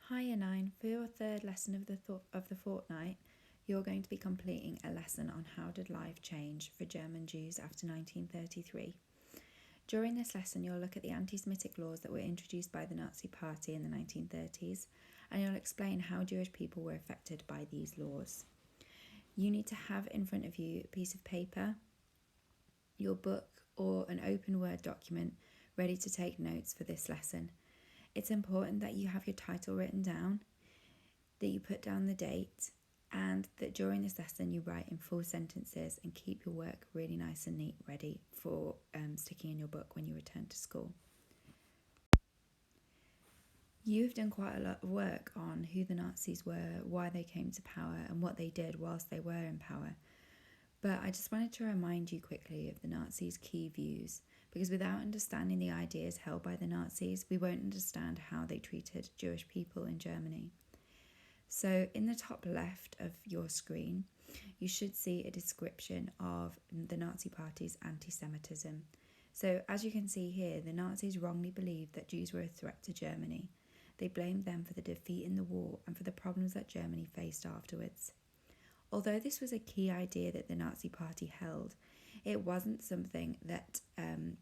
Hi Year 9, for your third lesson of the fortnight, you're going to be completing a lesson on how did life change for German Jews after 1933. During this lesson, you'll look at the anti-Semitic laws that were introduced by the Nazi Party in the 1930s, and you'll explain how Jewish people were affected by these laws. You need to have in front of you a piece of paper, your book, or an open Word document ready to take notes for this lesson. It's important that you have your title written down, that you put down the date, and that during this lesson you write in full sentences and keep your work really nice and neat ready for sticking in your book when you return to school. You've done quite a lot of work on who the Nazis were, why they came to power, and what they did whilst they were in power. But I just wanted to remind you quickly of the Nazis' key views, because without understanding the ideas held by the Nazis, we won't understand how they treated Jewish people in Germany. So in the top left of your screen, you should see a description of the Nazi Party's anti-Semitism. So as you can see here, the Nazis wrongly believed that Jews were a threat to Germany. They blamed them for the defeat in the war and for the problems that Germany faced afterwards. Although this was a key idea that the Nazi Party held, it wasn't something that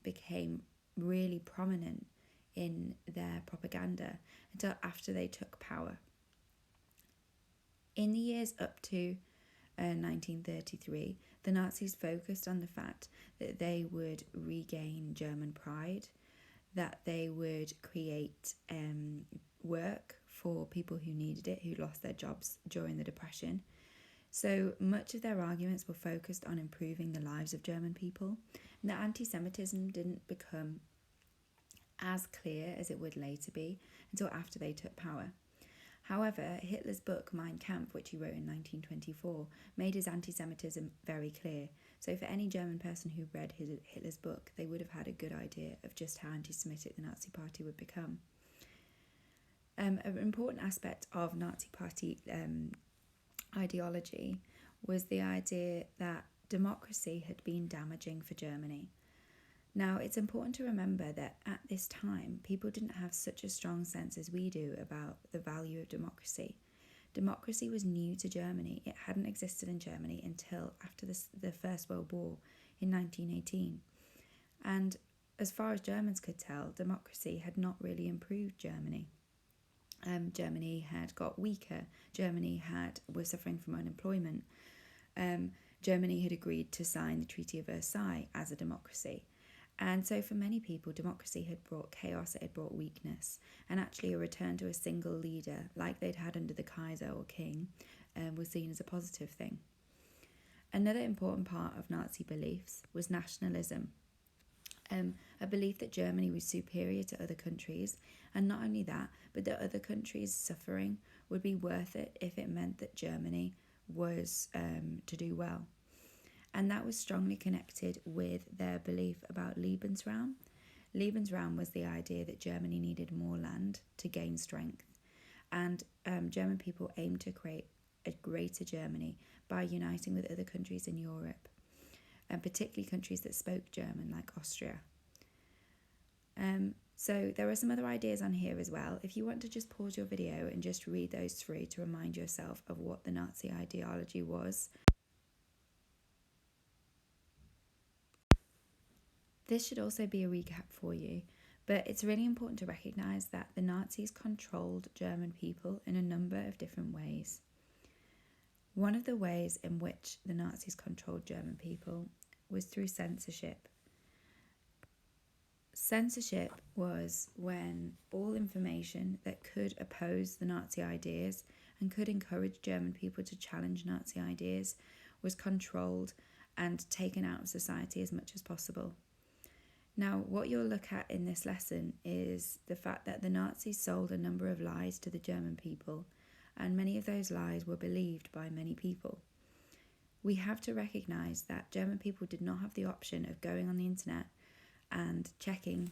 became really prominent in their propaganda until after they took power. In the years up to 1933, the Nazis focused on the fact that they would regain German pride, that they would create work for people who needed it, who lost their jobs during the Depression. So much of their arguments were focused on improving the lives of German people, and the anti-Semitism didn't become as clear as it would later be until after they took power. However, Hitler's book Mein Kampf, which he wrote in 1924, made his anti-Semitism very clear. So for any German person who read Hitler's book, they would have had a good idea of just how anti-Semitic the Nazi Party would become. An important aspect of Nazi Party ideology was the idea that democracy had been damaging for Germany. Now, it's important to remember that at this time, people didn't have such a strong sense as we do about the value of democracy. Democracy was new to Germany. It hadn't existed in Germany until after the First World War in 1918. And as far as Germans could tell, democracy had not really improved Germany. Germany had got weaker. Germany was suffering from unemployment. Germany had agreed to sign the Treaty of Versailles as a democracy. And so for many people, democracy had brought chaos, it had brought weakness, and actually a return to a single leader, like they'd had under the Kaiser or king, was seen as a positive thing. Another important part of Nazi beliefs was nationalism, a belief that Germany was superior to other countries, and not only that, but that other countries' suffering would be worth it if it meant that Germany was to do well. And that was strongly connected with their belief about Lebensraum. Lebensraum was the idea that Germany needed more land to gain strength. And German people aimed to create a greater Germany by uniting with other countries in Europe, and particularly countries that spoke German, like Austria. So there are some other ideas on here as well. If you want to just pause your video and just read those through to remind yourself of what the Nazi ideology was. This should also be a recap for you, but it's really important to recognise that the Nazis controlled German people in a number of different ways. One of the ways in which the Nazis controlled German people was through censorship. Censorship was when all information that could oppose the Nazi ideas and could encourage German people to challenge Nazi ideas was controlled and taken out of society as much as possible. Now, what you'll look at in this lesson is the fact that the Nazis sold a number of lies to the German people, and many of those lies were believed by many people. We have to recognise that German people did not have the option of going on the internet and checking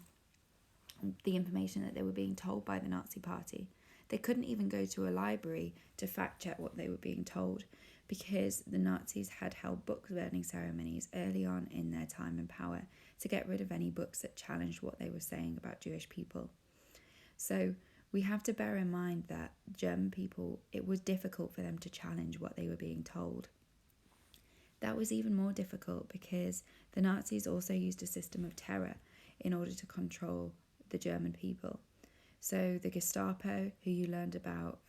the information that they were being told by the Nazi Party. They couldn't even go to a library to fact check what they were being told, because the Nazis had held book burning ceremonies early on in their time in power to get rid of any books that challenged what they were saying about Jewish people. So we have to bear in mind that German people, it was difficult for them to challenge what they were being told. That was even more difficult because the Nazis also used a system of terror in order to control the German people. So the Gestapo, who you learned about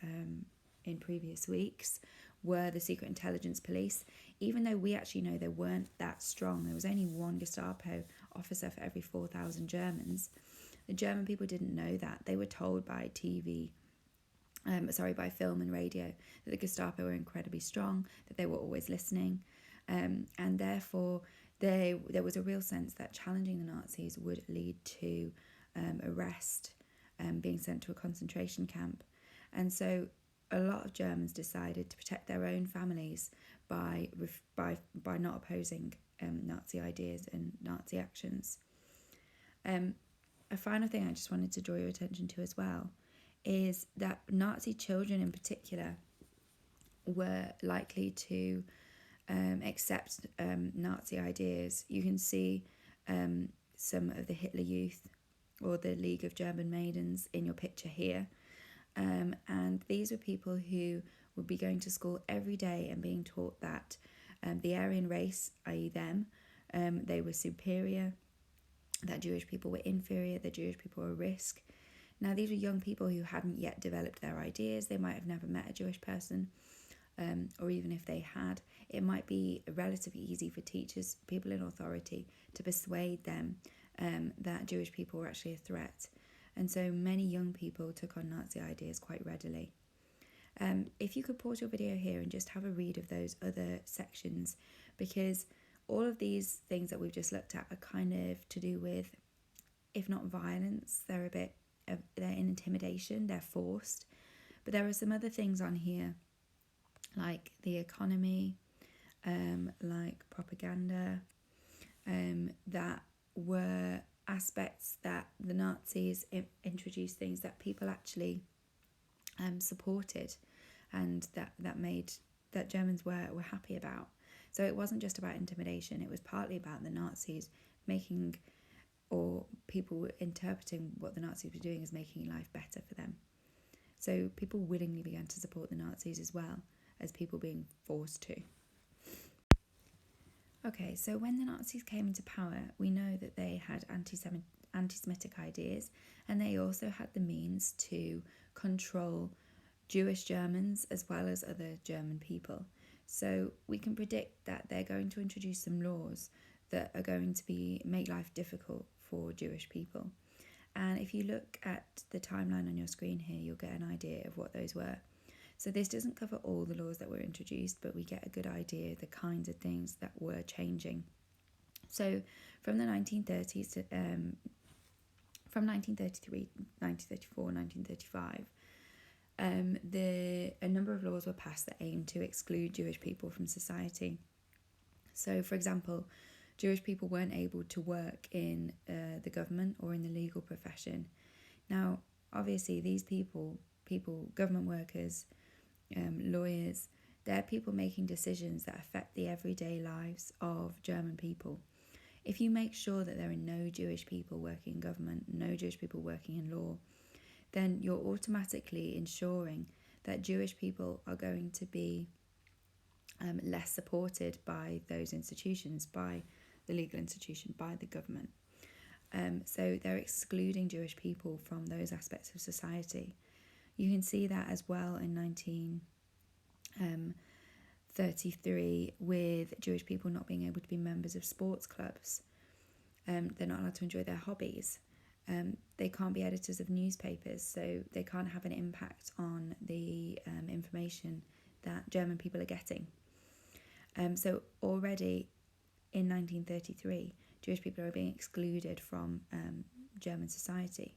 in previous weeks, were the secret intelligence police. Even though we actually know they weren't that strong, there was only one Gestapo officer for every 4,000 Germans. The German people didn't know that. They were told by by film and radio, that the Gestapo were incredibly strong, that they were always listening, and therefore there was a real sense that challenging the Nazis would lead to arrest, being sent to a concentration camp. And so a lot of Germans decided to protect their own families by not opposing Nazi ideas and Nazi actions. A final thing I just wanted to draw your attention to as well is that Nazi children in particular were likely to accept Nazi ideas. You can see some of the Hitler Youth or the League of German Maidens in your picture here. And these were people who would be going to school every day and being taught that the Aryan race, i.e. them, they were superior, that Jewish people were inferior, that Jewish people were a risk. Now, these were young people who hadn't yet developed their ideas. They might have never met a Jewish person, or even if they had, it might be relatively easy for teachers, people in authority, to persuade them that Jewish people were actually a threat. And so many young people took on Nazi ideas quite readily. If you could pause your video here and just have a read of those other sections, because all of these things that we've just looked at are kind of to do with, if not violence, they're in intimidation, they're forced. But there are some other things on here, like the economy, like propaganda, that were aspects that the Nazis introduced, things that people actually supported, and that Germans were happy about. So it wasn't just about intimidation, it was partly about the Nazis making, or people interpreting what the Nazis were doing as making life better for them. So people willingly began to support the Nazis as well as people being forced to. Okay, so when the Nazis came into power, we know that they had anti-Semitic ideas, and they also had the means to control Jewish Germans as well as other German people. So we can predict that they're going to introduce some laws that are going to make life difficult for Jewish people. And if you look at the timeline on your screen here, you'll get an idea of what those were. So this doesn't cover all the laws that were introduced, but we get a good idea of the kinds of things that were changing. So from the 1930s to from 1933, 1934, 1935, a number of laws were passed that aimed to exclude Jewish people from society. So, for example, Jewish people weren't able to work in the government or in the legal profession. Now, obviously, these people, government workers, lawyers, they're people making decisions that affect the everyday lives of German people. If you make sure that there are no Jewish people working in government, no Jewish people working in law, then you're automatically ensuring that Jewish people are going to be less supported by those institutions, by the legal institution, by the government. So they're excluding Jewish people from those aspects of society. You can see that as well in 1933 with Jewish people not being able to be members of sports clubs. They're not allowed to enjoy their hobbies. They can't be editors of newspapers, so they can't have an impact on the information that German people are getting. So already in 1933, Jewish people are being excluded from German society.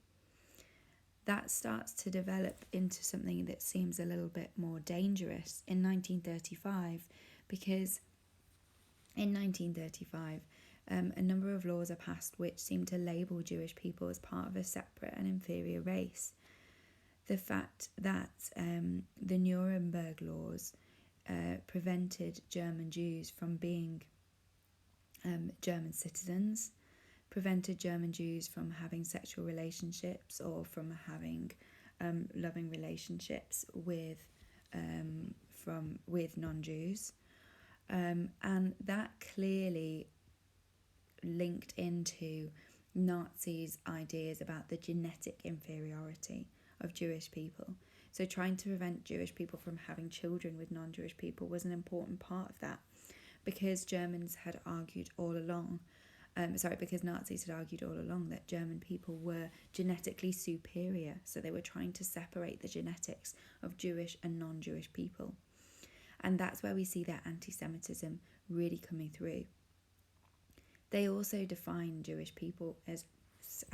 That starts to develop into something that seems a little bit more dangerous in 1935, because in 1935, a number of laws are passed which seem to label Jewish people as part of a separate and inferior race. The fact that the Nuremberg laws prevented German Jews from being German citizens, prevented German Jews from having sexual relationships or from having loving relationships with non-Jews, and that clearly linked into Nazis' ideas about the genetic inferiority of Jewish people. So trying to prevent Jewish people from having children with non-Jewish people was an important part of that, because Germans had argued all along, because Nazis had argued all along that German people were genetically superior. So they were trying to separate the genetics of Jewish and non-Jewish people. And that's where we see their anti-Semitism really coming through. They also define Jewish people as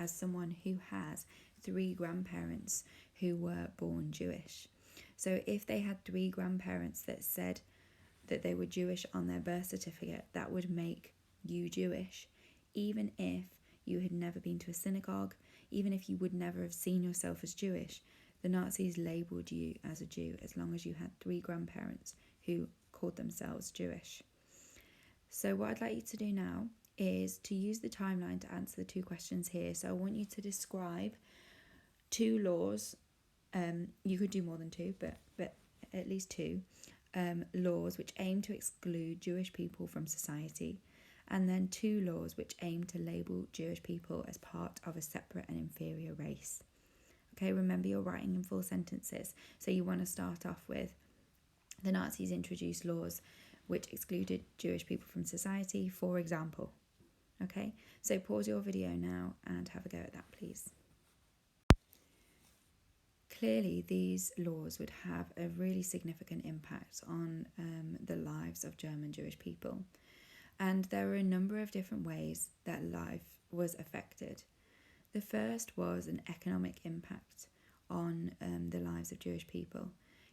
someone who has 3 grandparents who were born Jewish. So if they had 3 grandparents that said that they were Jewish on their birth certificate, that would make you Jewish, even if you had never been to a synagogue, even if you would never have seen yourself as Jewish. The Nazis labelled you as a Jew as long as you had 3 grandparents who called themselves Jewish. So what I'd like you to do now is to use the timeline to answer the 2 questions here. So I want you to describe 2 laws. You could do more than 2, but at least 2 laws which aim to exclude Jewish people from society, and then 2 laws which aim to label Jewish people as part of a separate and inferior race. Okay, remember you're writing in full sentences, so you want to start off with the Nazis introduced laws which excluded Jewish people from society, for example. Okay, so pause your video now and have a go at that, please. Clearly, these laws would have a really significant impact on the lives of German Jewish people. And there were a number of different ways that life was affected. The first was an economic impact on the lives of Jewish people.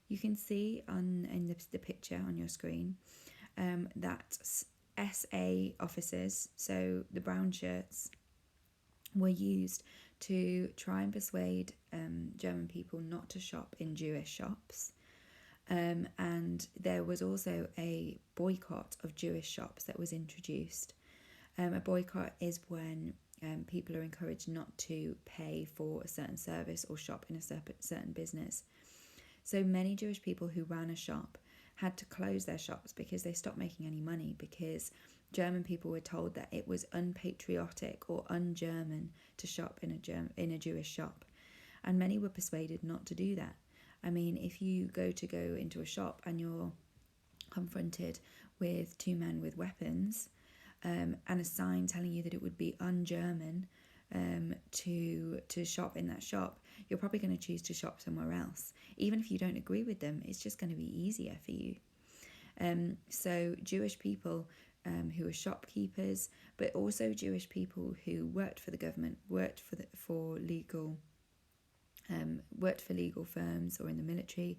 You can see in the picture on your screen that SA officers, so the brown shirts, were used to try and persuade German people not to shop in Jewish shops. And there was also a boycott of Jewish shops that was introduced. A boycott is when people are encouraged not to pay for a certain service or shop in a certain business. So many Jewish people who ran a shop had to close their shops because they stopped making any money, because German people were told that it was unpatriotic or un-German to shop in a Jewish shop. And many were persuaded not to do that. I mean, if you go into a shop and you're confronted with 2 men with weapons and a sign telling you that it would be un-German to shop in that shop, you're probably going to choose to shop somewhere else. Even if you don't agree with them, it's just going to be easier for you. So Jewish people who were shopkeepers, but also Jewish people who worked for the government, worked for legal firms or in the military,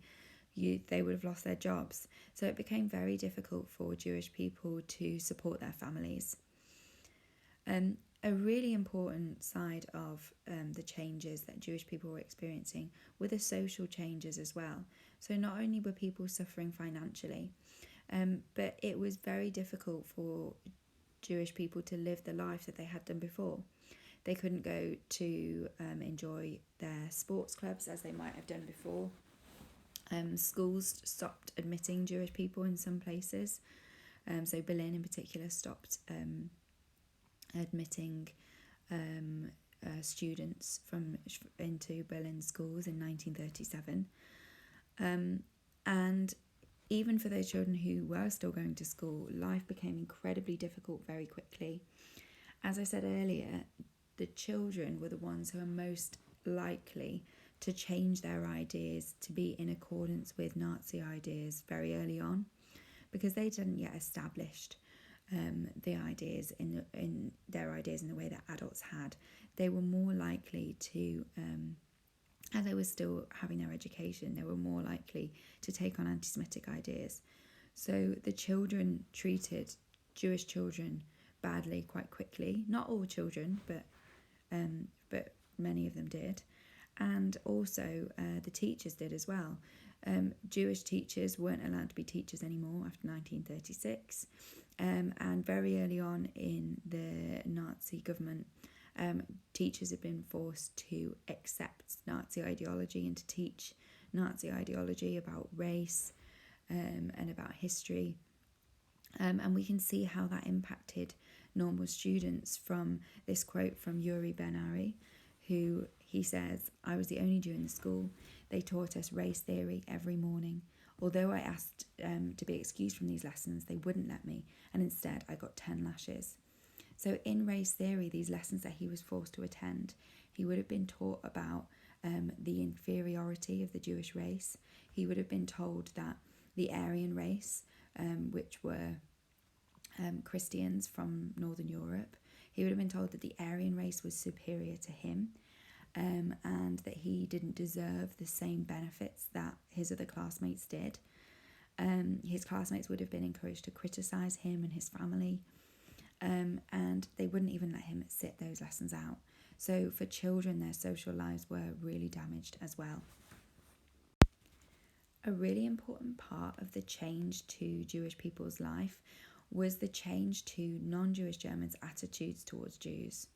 they would have lost their jobs. So it became very difficult for Jewish people to support their families. A really important side of the changes that Jewish people were experiencing were the social changes as well. So not only were people suffering financially, but it was very difficult for Jewish people to live the life that they had done before. They couldn't go to enjoy their sports clubs as they might have done before. Schools stopped admitting Jewish people in some places. So Berlin in particular stopped admitting students into Berlin schools in 1937. And even for those children who were still going to school, life became incredibly difficult very quickly. As I said earlier, the children were the ones who are most likely to change their ideas to be in accordance with Nazi ideas very early on, because they didn't yet established the ideas in their ideas in the way that adults had. They were more likely to, as they were still having their education, they were more likely to take on anti-Semitic ideas. So the children treated Jewish children badly quite quickly. Not all children, but many of them did. And also the teachers did as well. Jewish teachers weren't allowed to be teachers anymore after 1936. And very early on in the Nazi government, Teachers have been forced to accept Nazi ideology and to teach Nazi ideology about race and about history. And we can see how that impacted normal students from this quote from Yuri Ben-Ari, who he says, "I was the only Jew in the school. They taught us race theory every morning. Although I asked to be excused from these lessons, they wouldn't let me, and instead I got 10 lashes." So in race theory, these lessons that he was forced to attend, he would have been taught about the inferiority of the Jewish race. He would have been told that the Aryan race, which were Christians from Northern Europe, he would have been told that the Aryan race was superior to him, and that he didn't deserve the same benefits that his other classmates did. His classmates would have been encouraged to criticise him and his family, and they wouldn't even let him sit those lessons out. So for children, their social lives were really damaged as well. A really important part of the change to Jewish people's life was the change to non-Jewish Germans' attitudes towards Jews.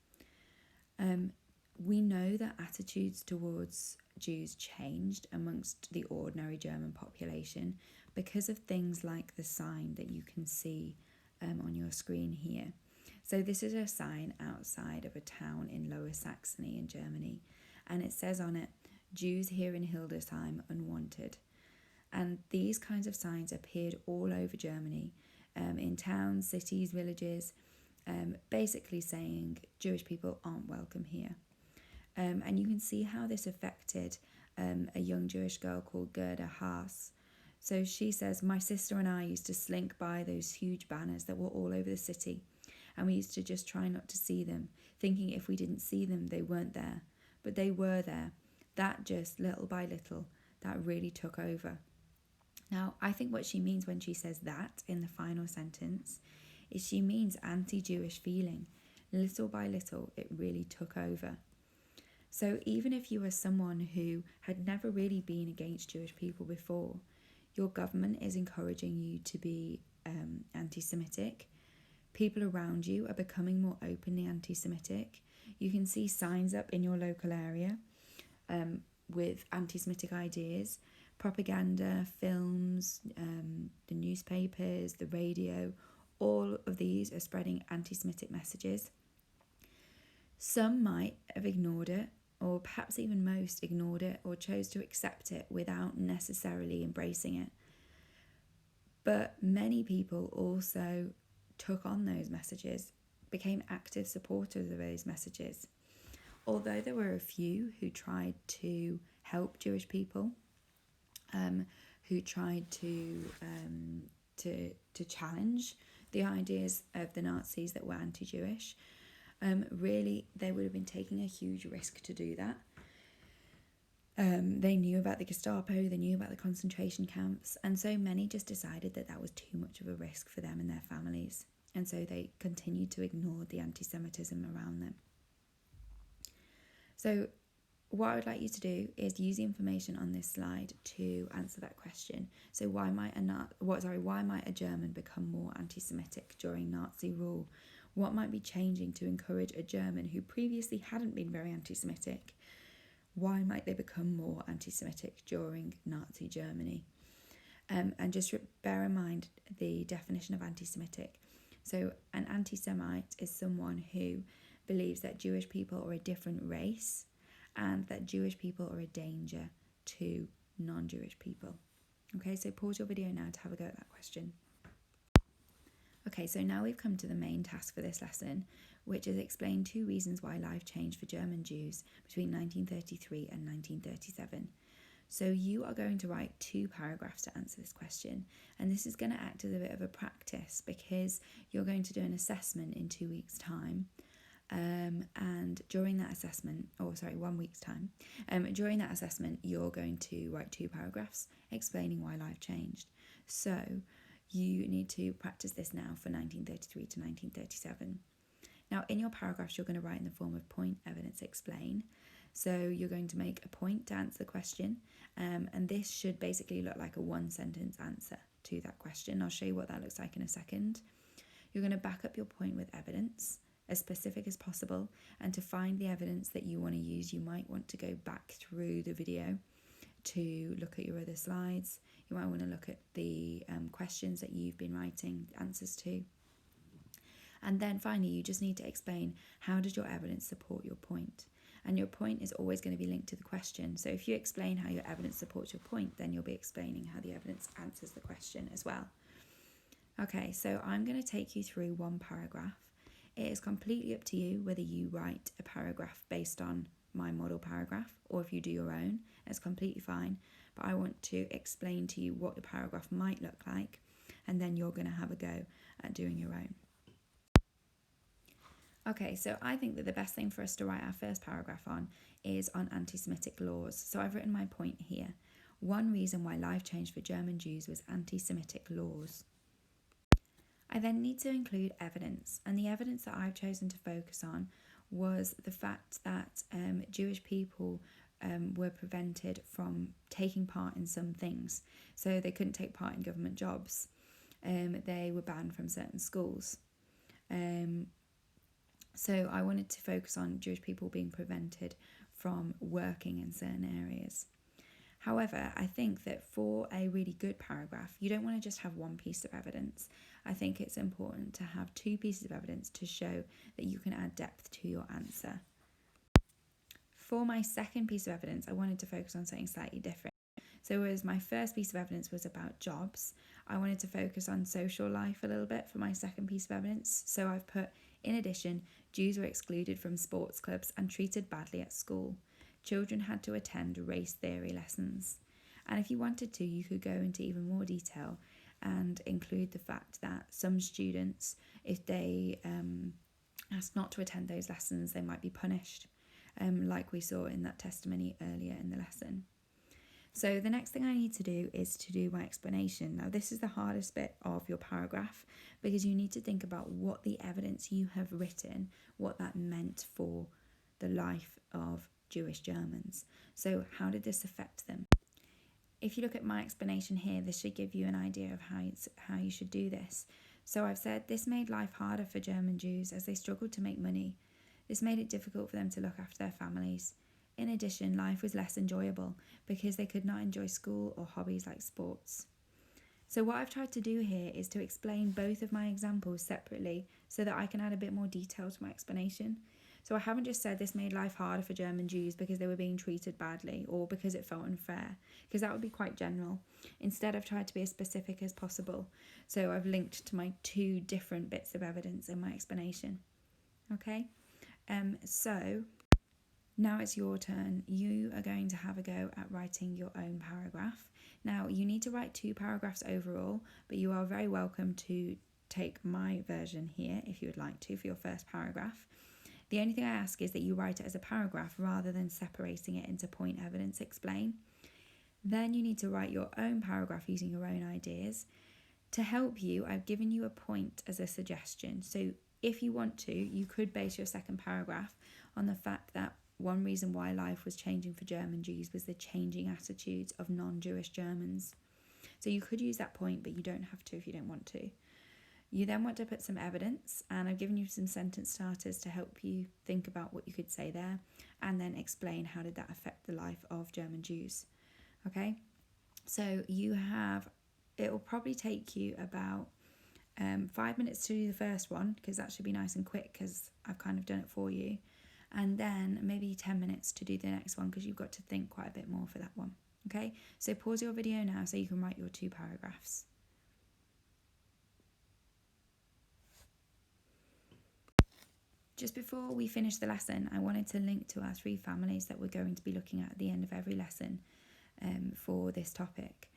We know that attitudes towards Jews changed amongst the ordinary German population because of things like the sign that you can see on your screen here. So this is a sign outside of a town in Lower Saxony in Germany, and it says on it, "Jews here in Hildesheim unwanted." And these kinds of signs appeared all over Germany, in towns, cities, villages, basically saying Jewish people aren't welcome here. And you can see how this affected a young Jewish girl called Gerda Haas. So she says, "My sister and I used to slink by those huge banners that were all over the city, and we used to just try not to see them, thinking if we didn't see them, they weren't there. But they were there. That just little by little, that really took over." Now, I think what she means when she says that in the final sentence is she means anti-Jewish feeling. Little by little, it really took over. So even if you were someone who had never really been against Jewish people before, your government is encouraging you to be anti-Semitic. People around you are becoming more openly anti-Semitic. You can see signs up in your local area with anti-Semitic ideas, propaganda, films, the newspapers, the radio. All of these are spreading anti-Semitic messages. Some might have ignored it, or perhaps even most ignored it or chose to accept it without necessarily embracing it. But many people also took on those messages, became active supporters of those messages. Although there were a few who tried to help Jewish people, who tried to challenge the ideas of the Nazis that were anti-Jewish, really they would have been taking a huge risk to do that. They knew about the Gestapo, they knew about the concentration camps, and so many just decided that that was too much of a risk for them and their families, and so they continued to ignore the anti-Semitism around them. So what I would like you to do is use the information on this slide to answer that question. So why might a German become more anti-Semitic during Nazi rule? What might be changing to encourage a German who previously hadn't been very anti-Semitic? Why might they become more anti-Semitic during Nazi Germany? And just bear in mind the definition of anti-Semitic. So an anti-Semite is someone who believes that Jewish people are a different race and that Jewish people are a danger to non-Jewish people. Okay, so pause your video now to have a go at that question. Okay, so now we've come to the main task for this lesson, which is explain 2 reasons why life changed for German Jews between 1933 and 1937. So you are going to write 2 paragraphs to answer this question, and this is going to act as a bit of a practice because you're going to do an assessment in 2 weeks' time. And during that assessment, 1 week's time, during that assessment, you're going to write 2 paragraphs explaining why life changed. So you need to practice this now for 1933 to 1937. Now, in your paragraphs, you're going to write in the form of point, evidence, explain. So you're going to make a point to answer the question, and this should basically look like a 1-sentence answer to that question. I'll show you what that looks like in a second. You're going to back up your point with evidence. as specific as possible. And to find the evidence that you want to use, you might want to go back through the video to look at your other slides. You might want to look at the questions that you've been writing answers to. And then finally, you just need to explain, how does your evidence support your point? And your point is always going to be linked to the question. So if you explain how your evidence supports your point, then you'll be explaining how the evidence answers the question as well. Okay, so I'm going to take you through one paragraph. It is completely up to you whether you write a paragraph based on my model paragraph or if you do your own. It's completely fine. But I want to explain to you what the paragraph might look like, and then you're going to have a go at doing your own. Okay, so I think that the best thing for us to write our first paragraph on is on anti-Semitic laws. So I've written my point here. One reason why life changed for German Jews was anti-Semitic laws. I then need to include evidence, and the evidence that I've chosen to focus on was the fact that Jewish people were prevented from taking part in some things. So they couldn't take part in government jobs. They were banned from certain schools. So I wanted to focus on Jewish people being prevented from working in certain areas. However, I think that for a really good paragraph, you don't want to just have one piece of evidence. I think it's important to have two pieces of evidence to show that you can add depth to your answer. For my second piece of evidence, I wanted to focus on something slightly different. So whereas my first piece of evidence was about jobs, I wanted to focus on social life a little bit for my second piece of evidence. So I've put, in addition, Jews were excluded from sports clubs and treated badly at school. Children had to attend race theory lessons. And if you wanted to, you could go into even more detail and include the fact that some students, if they asked not to attend those lessons, they might be punished, like we saw in that testimony earlier in the lesson. So the next thing I need to do is to do my explanation. Now, this is the hardest bit of your paragraph because you need to think about what the evidence you have written, what that meant for the life of Jewish Germans. So how did this affect them? If you look at my explanation here, this should give you an idea of how you should do this. So I've said this made life harder for German Jews as they struggled to make money. This made it difficult for them to look after their families. In addition, life was less enjoyable because they could not enjoy school or hobbies like sports. So what I've tried to do here is to explain both of my examples separately so that I can add a bit more detail to my explanation. So I haven't just said this made life harder for German Jews because they were being treated badly or because it felt unfair, because that would be quite general. Instead, I've tried to be as specific as possible. So I've linked to my two different bits of evidence in my explanation. Okay, so now it's your turn. You are going to have a go at writing your own paragraph. Now, you need to write 2 paragraphs overall, but you are very welcome to take my version here if you would like to for your first paragraph. The only thing I ask is that you write it as a paragraph rather than separating it into point, evidence, explain. Then you need to write your own paragraph using your own ideas. To help you, I've given you a point as a suggestion. So if you want to, you could base your second paragraph on the fact that one reason why life was changing for German Jews was the changing attitudes of non-Jewish Germans. So you could use that point, but you don't have to if you don't want to. You then want to put some evidence, and I've given you some sentence starters to help you think about what you could say there, and then explain how did that affect the life of German Jews. Okay, so it will probably take you about 5 minutes to do the first one, because that should be nice and quick because I've kind of done it for you. And then maybe 10 minutes to do the next one because you've got to think quite a bit more for that one. Okay, so pause your video now so you can write your 2 paragraphs. Just before we finish the lesson, I wanted to link to our 3 families that we're going to be looking at the end of every lesson for this topic.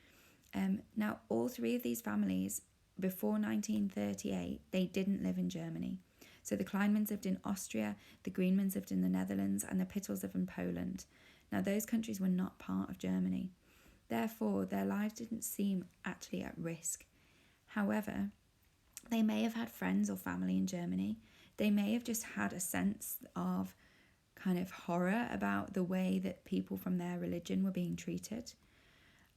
Now, all 3 of these families, before 1938, they didn't live in Germany. So the Kleinmans lived in Austria, the Greenmans lived in the Netherlands, and the Pittels lived in Poland. Now, those countries were not part of Germany. Therefore, their lives didn't seem actually at risk. However, they may have had friends or family in Germany. They may have just had a sense of kind of horror about the way that people from their religion were being treated.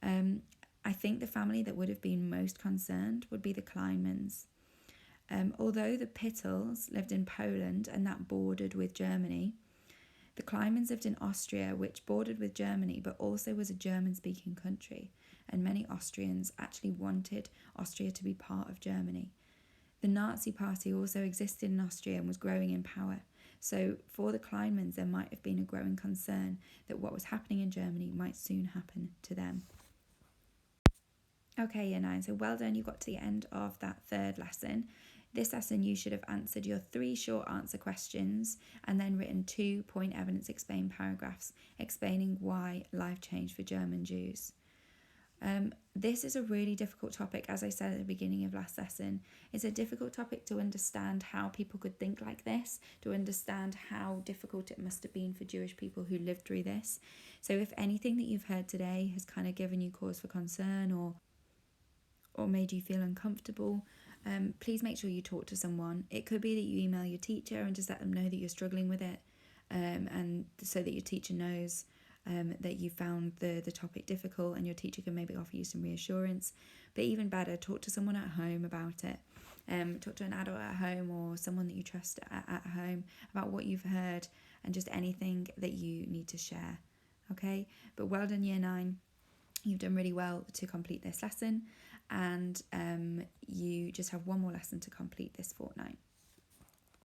I think the family that would have been most concerned would be the Kleinmans. Although the Pittles lived in Poland and that bordered with Germany, the Kleinmans lived in Austria, which bordered with Germany but also was a German-speaking country, and many Austrians actually wanted Austria to be part of Germany. The Nazi Party also existed in Austria and was growing in power. So for the Kleinmans, there might have been a growing concern that what was happening in Germany might soon happen to them. Okay, Year 9, so well done, you got to the end of that third lesson. This lesson you should have answered your 3 short answer questions and then written 2 point evidence explain paragraphs explaining why life changed for German Jews. This is a really difficult topic, as I said at the beginning of last lesson. It's a difficult topic to understand how people could think like this, to understand how difficult it must have been for Jewish people who lived through this. So if anything that you've heard today has kind of given you cause for concern or made you feel uncomfortable, please make sure you talk to someone. It could be that you email your teacher and just let them know that you're struggling with it, and so that your teacher knows that you found the topic difficult, and your teacher can maybe offer you some reassurance. But even better, talk to someone at home about it. Talk to an adult at home or someone that you trust at home about what you've heard and just anything that you need to share. Okay, but well done, Year 9. You've done really well to complete this lesson, and you just have one more lesson to complete this fortnight.